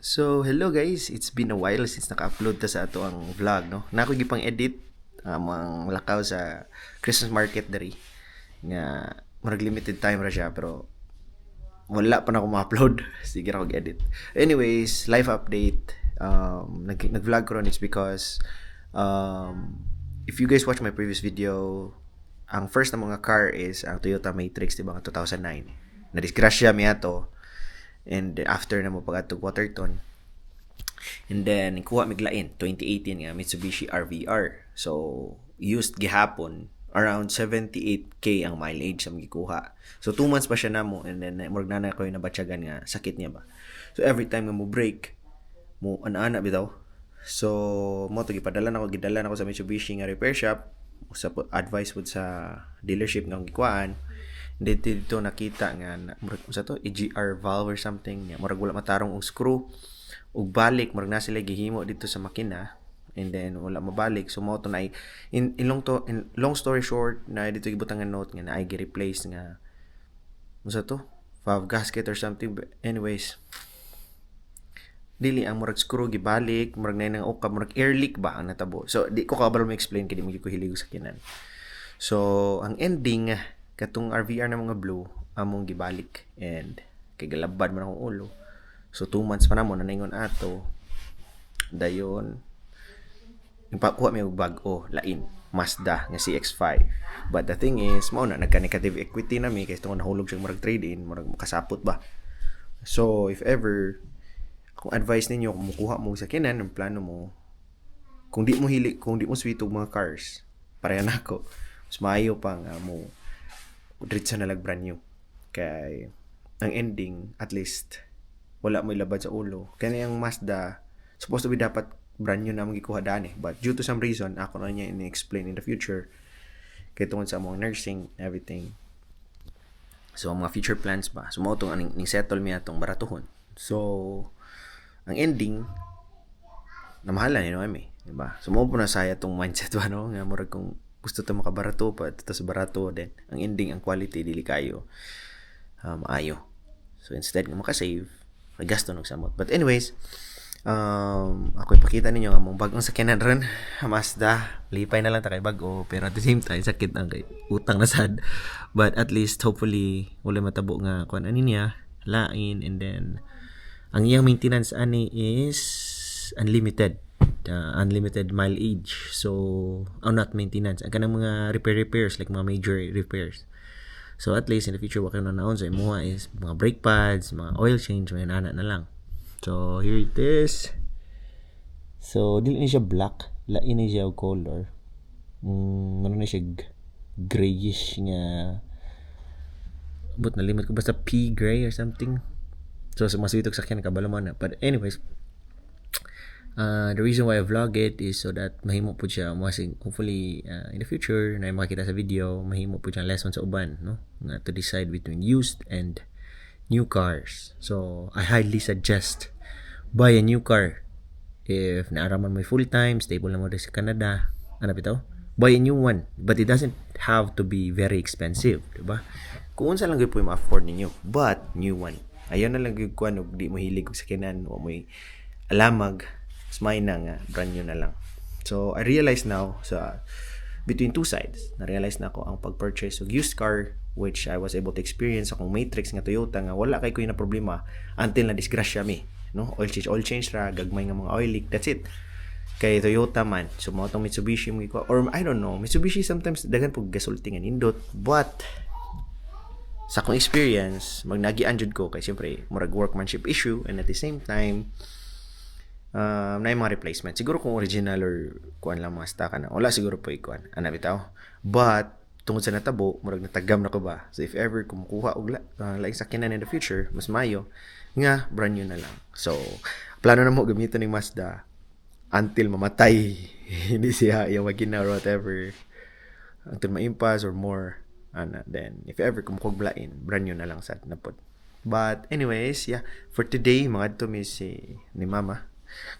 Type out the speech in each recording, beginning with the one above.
Hello guys, it's been a while since naka-upload ta sa ato ang vlog, no? Nako gipang edit ang lakaw sa Christmas market diri nga murag limited time ra siya pero wala pa na ako ma-upload. Sige ra ko edit. Anyways, life update. Nag-vlog ko ron it's because if you guys watch my previous video, ang first na mga car is ang Toyota Matrix, diba, nga 2009. Na-disgrasya mi ato. And after na mo pag-atog Waterton. And then, kuha miglain, 2018 nga, Mitsubishi RVR. So, used gihapon, around 78k ang mileage sa magikuha. So, 2 months pa siya na mo, and then, murag na ko yung nabatyagan nga, sakit niya ba. So, every time nga mo break, mo ana-ana bitaw. So, mo to gidala na ko sa Mitsubishi nga repair shop, sa advice po sa dealership nga gikuhaan. Dito nakita nga murag sa to EGR valve or something nga murag wala matarong og screw ug balik murag na sila gihimo dito sa makina, and then wala mabalik. So mo to na in long story short na dito gibutang nga note nga na ay gi-replace nga sa to valve gasket or something. But anyways, dili ang murag screw gibalik murag na nang ukab murag air leak ba ang natabo. So di ko kabalo ma-explain kay di mo ko hilig sa kinan. So ang ending katong RVR na mga blue among gibalik and kay galabad man akong ulo. So 2 months pa namo naningon ato dayon ipakuha mi og bag-o lain Mazda nga CX-5. But the thing is mao na nagka-negative equity na mi kay tungod nahulog siya murag trade-in murag makasapot ba. So if ever kung advice ninyo kung mukuha mo sa kinan ang plano mo, kung di mo sweet og mga cars pareha nako, mas maayo pa nga mo diretso na brand new kay ang ending at least wala mo ilabad sa ulo. Kaya yung Mazda supposed to be dapat brand new na magikuha dani, but due to some reason ako na niya ini-explain in the future kay tungod sa mga nursing everything. So mga future plans ba, so mo tong aning settle mi atong baratuhon. So ang ending na mahala ni Noemi, diba? So mo po na saya tong mindset ba, no, nga murag kung gusto to makabarato pa ito sa barato din ang ending ang quality dili kayo maayo. So instead nga makasave gasto ng samot. But anyways, ako ipakita ninyo nga mong bagong sakyanan ron Mazda. Lipay na lang ta kay bago pero at the same time sakit ang kay utang na sad, but at least hopefully wala matabo nga kuan ani niya lain. And then ang iyang maintenance ani is unlimited mileage. So, not maintenance. Ang kanang mga repairs, like mga major repairs. So, at least in the future, wala na naon sa imuha is mga brake pads, mga oil change, mga nana na lang. So, here it is. So, dili ni siya black. Lain ni siya color. Ano na siya grayish nga. But nalimot ko. Basta pea gray or something. So, sa mga sweetog sakyan, kabalo mo na. But anyways, the reason why I vlog it is so that mahimo po siya hopefully in the future na makita sa video mahimo po siya lesson sa uban, no, nga to decide between used and new cars. So I highly suggest buy a new car if naaraman mo full time stable na mo sa Canada, ano bitaw, buy a new one, but it doesn't have to be very expensive, diba? Kung unsa lang gyud po ma-afford ninyo, but new one. Ayon na lang gyud kuan og di mo hilig sa kinan o may alamag smay na nga brand new na lang. So I realize now between two sides, na-realize na ako ang pag-purchase og used car, which I was able to experience akong Matrix nga Toyota nga wala kay ko na problema until na disgrasya mi, no, oil change ra, gagmay nga mga oil leak, that's it. Kay Toyota man, so mo tong Mitsubishi mo or I don't know, Mitsubishi sometimes daghan pug gasulti nga nindot, but sa akong experience magnagian jud ko kay siyempre murag workmanship issue, and at the same time na yung mga replacement. Siguro kung original or kuan lang mga stock na, wala siguro po ikuan. Ano bitaw? But, tungod sa natabo, murag natagam na ko ba? So, if ever kumukuha og laing sakyanan in the future, mas mayo, nga, brand new na lang. So, plano na mo gamitin ng Mazda until mamatay. Hindi siya yung magina or whatever. Until maimpas or more. Then, if ever kumukuglain, brand new na lang sa napod. But, anyways, yeah. For today, mga ito may ni Mama.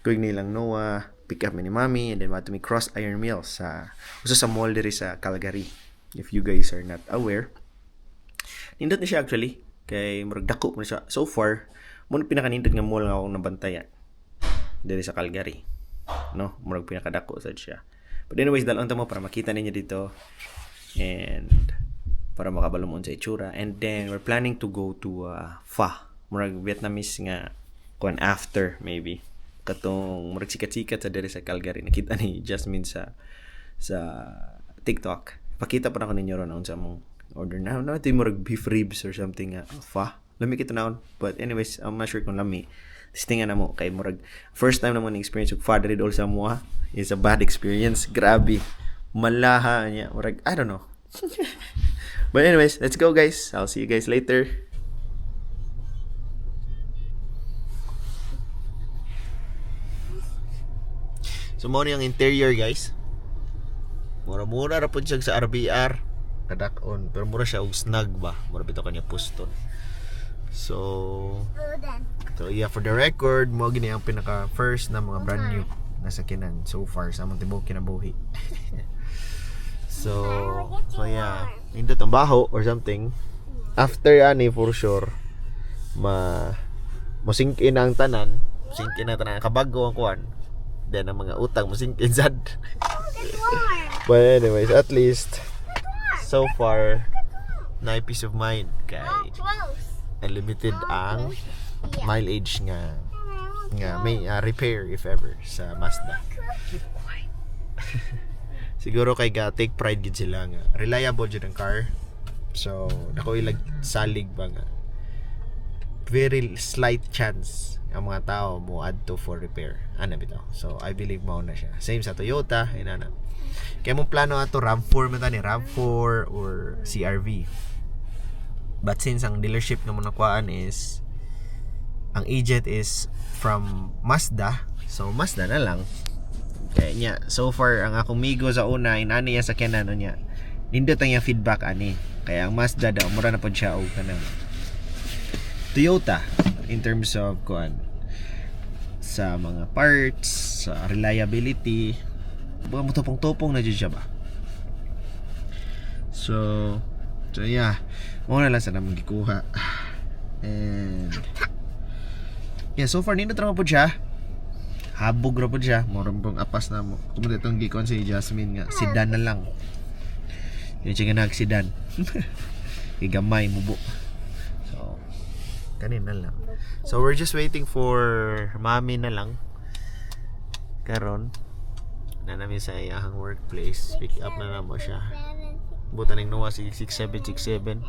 Kuig nilang Noah, pick up ni Mami, and then mato mi Cross Iron Mills sa usa sa mall diri sa Calgary. If you guys are not aware, nindot ni siya actually kay murag dako mo siya so far. mo pinakanindot nga mall nga akong nabantayan diri sa Calgary, no? Murag pinakadako sad siya. But anyways, dalon ta mo para makita ninyo dito and para makabalumon sa itsura. And then we're planning to go to Pho, murag Vietnamese nga kuan after maybe katong murag sikat-sikat sa diri sa Calgary. Nakita ni Jasmine sa TikTok. Pakita pa na ko ninyo ron sa mong order na. No, ito yung murag beef ribs or something nga. Pho. Lami kita naon. But anyways, I'm not sure kung lami. Tistingan na mo. Kay murag first time na mo na-experience yung Pho diri dol sa mo. It's a bad experience. Grabe. Malaha niya. Murag, I don't know. But anyways, let's go guys. I'll see you guys later. So mo yung interior guys. Mura-mura ra pud siya sa RBR. Kadakon, pero mura siya og snug ba. Mura bitaw kanya puston. So yeah, for the record, mo gini ang pinaka first na mga brand new na sakinan so far sa among tibuok kinabuhi. So yeah, indot ang baho or something. After ani for sure sink in ang tanan, sink in ang tanan kabago ang kuan. Then ang mga utang mo sink in sad. But anyways, at least so far na peace of mind kay unlimited ang mileage nga may repair if ever sa Mazda. Siguro kay ga take pride gid sila nga reliable jud ang car. So nako ilag salig ba nga very slight chance ang mga tao mo add to for repair ana bitaw. So I believe mao na siya same sa Toyota inana. Kaya mong plano ato RAV4 man tani RAV4 or CRV. But since ang dealership na mo nakuhaan is ang agent is from Mazda, so Mazda na lang. Kaya niya, so far ang akong migo sa una inani ya sa kanan niya. Nindot ang yung feedback ani. Kaya ang Mazda daw mura na pud siya og kanang Toyota in terms of kuan sa mga parts, sa reliability. Mga matupong-tupong na dyan siya ba? So yeah, muna lang sa naman gikuha. And yeah, so far nindot ra po siya. Habog ra po siya. Morong pong apas na mo. Kung itong gikon si Jasmine nga, sedan na lang. Yung siya nga nag-sedan. Igamay, mubo. So kanina lang. So we're just waiting for mami na lang. Karon na namin sa iyahang workplace. Pick up na mo siya. Buta ning nuwa si 6767.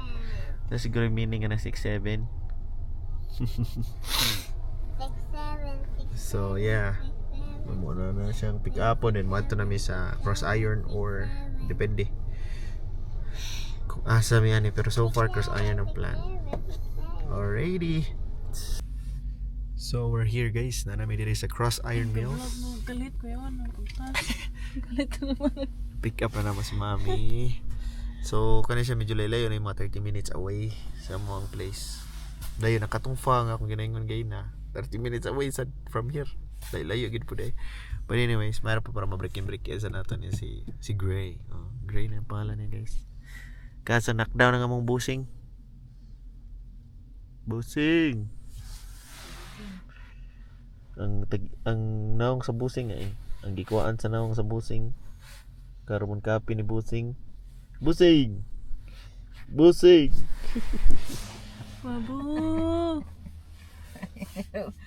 Na siguro meaning nga na 67. So yeah, mamuna na siyang pick up on then madto namin sa Cross Iron or depende kung asa mi ani, pero so far Cross Iron ang plan. Alrighty. So we're here guys, na namin diri sa Cross Iron Mills. Galit ko yun. Galit naman. Pick up na naman si mami. So kani siya medyo layo na yung mga 30 minutes away sa among place. Dayo nakatungfa nga akong ginaingon gay na 30 minutes away from here. Layo gid po day. But anyways, mayroon pa para ma-break sa nato niya si Gray. Oh, Gray na ang pangalan niya guys. Kasa knockdown ang among busing. Busing. Ang naong sa busing ay ang gikuan sa naong sa busing. Karon kapi ni busing. Busing. Babu.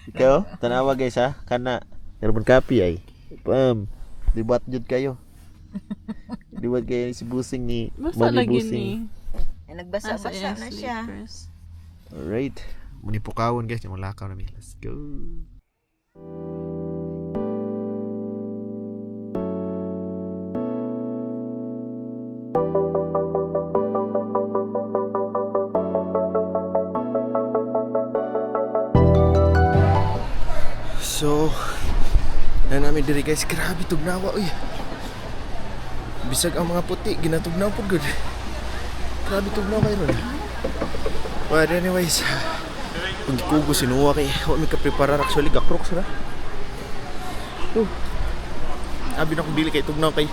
Ikaw, tanawa guys ha. Kana karon kapi ay. Pam. Libat jud kayo. Libat kayo si busing ni Basta Mami lagi busing. ni. Nagbasa-basa na siya. Alright. Muni po kawon guys, yung lakaw namin. Let's go. So, na namin diri guys, grabe tugnawa uy. Bisag ang mga puti, ginatugnaw po good. Grabe tugnaw kayo ron. But anyways, kung kugo sinuwa kay, huwag may kapreparar actually, gakroks na. Abi na kong bili kay tugnaw kay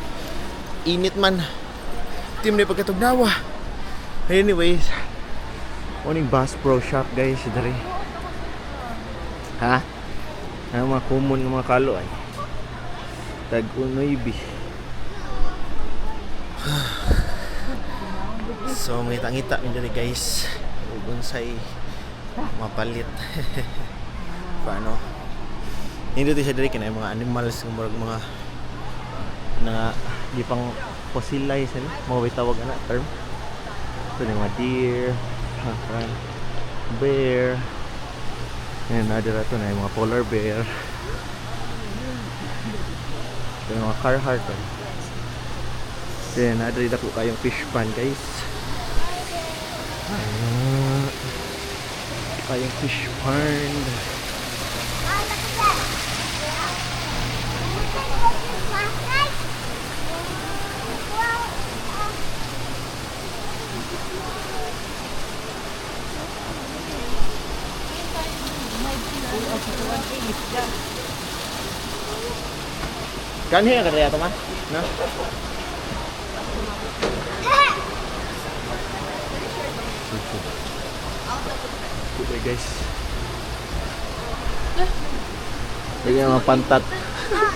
init man. Team na pagkatugnawa. Anyways, morning Bass Pro Shop guys, dari. Ha? Ano mga common ng mga kalo ay? Tag-unoy bi. So, ngita-ngita mi diri guys. Ug unsay mapalit. Paano? Hindi to siya diri kinay mga animals mga na di pang fossilize ani, mo tawag ana term. So, mga deer, bear, and other ato na yung mga polar bear. Ito yung mga Carhartt. Then, adri na po kayong fish pan, guys. Kayong fish pond. Kanhi ka kaya to man? No? Okay guys. Lagi mga pantat.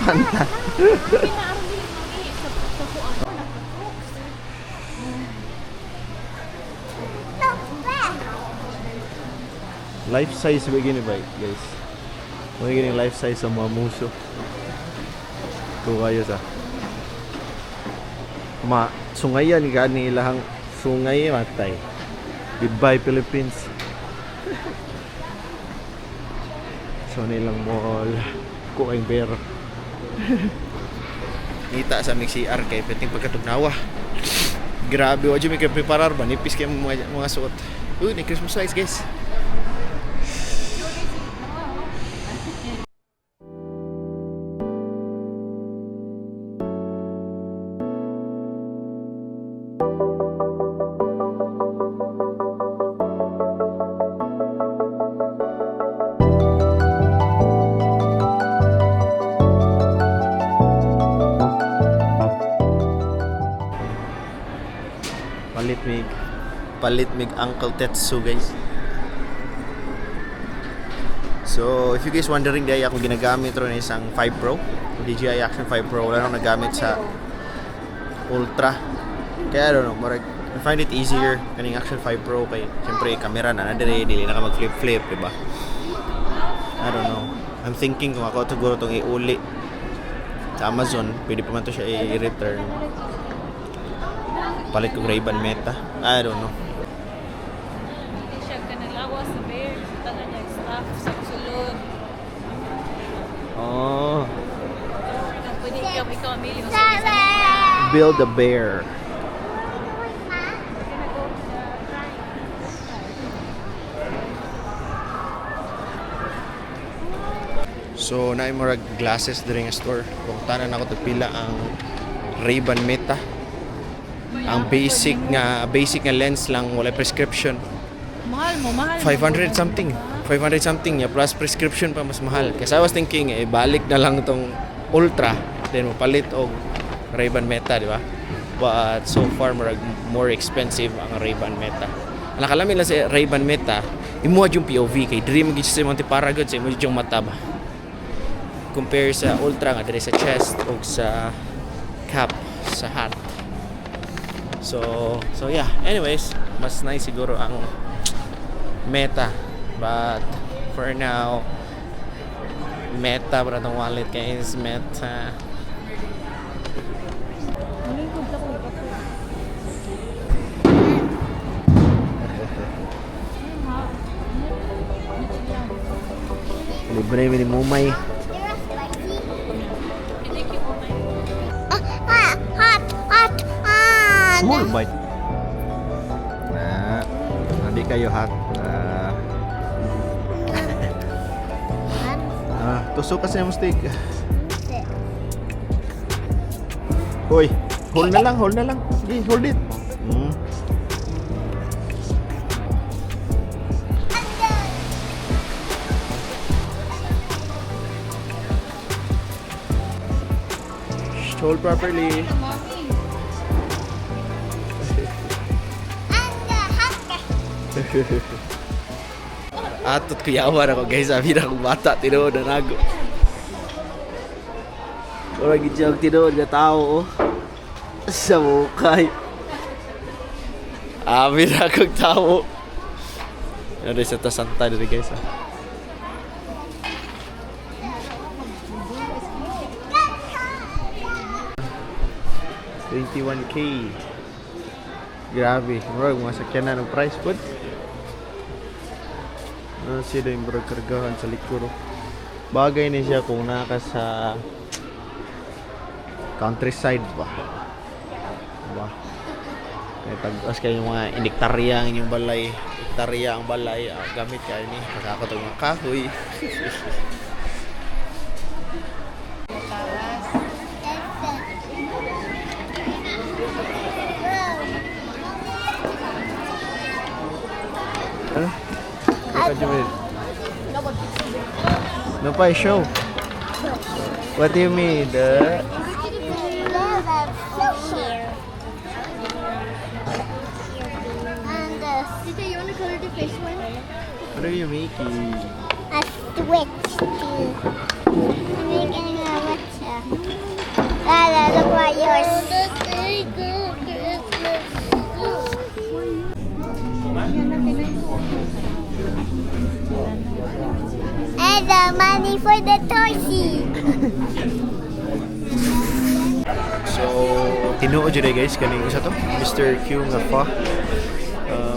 Pantat. Life size begini ba guys? Begini life size sa mga muso. Ito kayo sa sungayan gani ilahang sungay matay. Goodbye Philippines. So nilang mall ko ang bear. Ngita sa CR kay peting pagkatugnawa. Grabe wa jud mi kay preparar ba nipis kay mga suot. Uy, ni Christmas lights guys. Palit mig Uncle Tetsu guys. So if you guys wondering, dahil ako ginagamit ron isang 5 Pro DJI Action 5 Pro. Wala nang nagamit sa Ultra. Kaya I don't know, I find it easier kaning Action 5 Pro kay siyempre camera na nadire, dili na ka mag flip diba? I don't know, I'm thinking kung ako siguro itong iuli sa Amazon, pwede pa man to siya i-return. Palit kong Ray-Ban Meta, I don't know. Siya ka nalawas sa bear. Tangan niya staff sa sulod. Oh, Pwede ikaw amili mo sa isa. build a bear. So naay mo glasses diri nga store. Kung tanan ako pila ang Ray-Ban Meta. Ang basic nga lens lang, wala prescription. Mahal. 500 something niya plus prescription pa mas mahal. Kasi I was thinking balik na lang tong Ultra then mapalit og Ray-Ban Meta, di ba? But so far more expensive ang Ray-Ban Meta. Ang nakalamin lang sa Ray-Ban Meta, imuha yung POV kay diri mo gid sa Monte Paragon sa imo yung mata ba. Compare sa Ultra nga diri sa chest o sa cap sa hat. So yeah, anyways, mas nice siguro ang Meta. But for now, Meta para tong wallet kay is Meta. Libre mi ni Mumay. Small bite. Hindi kayo hot. Tusok kasi yung steak. Hoy, hold na lang. Sige, hold it. Hold properly. Atot kuyawan ako guys, sabi na akong bata, tinuod na nago. Orang gijang tinuod na tao, oh. Sa mukay. Abi na akong tao. Ano sa tasanta dito guys, ah. $21K. Grabe, bro, mga sakyanan ng price po. Sila yung bro kargahan sa likuro. Bagay ni siya kung naka sa countryside ba. Diba? Kaya tag-as kayo yung mga inektarya ang inyong balay. Hektarya ang balay. Gamit kayo ni. Pagkakatog ng kahoy. Ano? What do you mean? No pa show. What do you mean? Tita, you wanna color the face one? What are you making? A switch too. I'm making a witch. Lala, look what yours. And the money for the torsi. So, tinuod yun guys, kaning isa to, Mr. Q nga pa.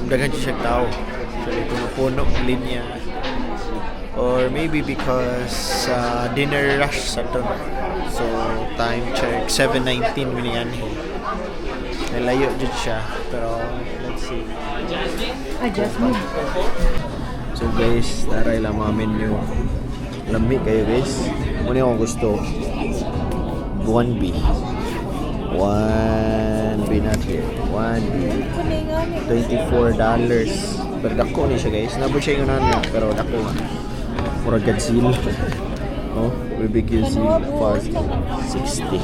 Daghan siya siyang tao. So, ito na puno, linya. Or maybe because dinner rush sa to. So, time check, 7:19 miniyan. Nalayo dyan siya. Pero, let's see. Adjustment. So guys, taray lang mga menu. Lami kayo guys. Muna yung gusto. 1B. 1B natin. 1B. $24. Pero dako ni siya guys. Nabot siya yung nanan. Pero dako nga. Mura Godzilla. Oh, BBQ seal. Fast. 60.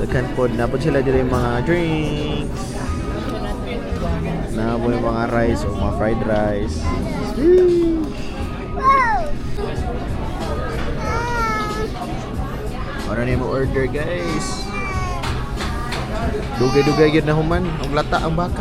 Dakan po. Nabot sila dito yung mga drinks. Nabot yung mga rice o mga fried rice. Wow! Ano na yung order guys? Dugay-dugay yun na human. Ang lata ang baka.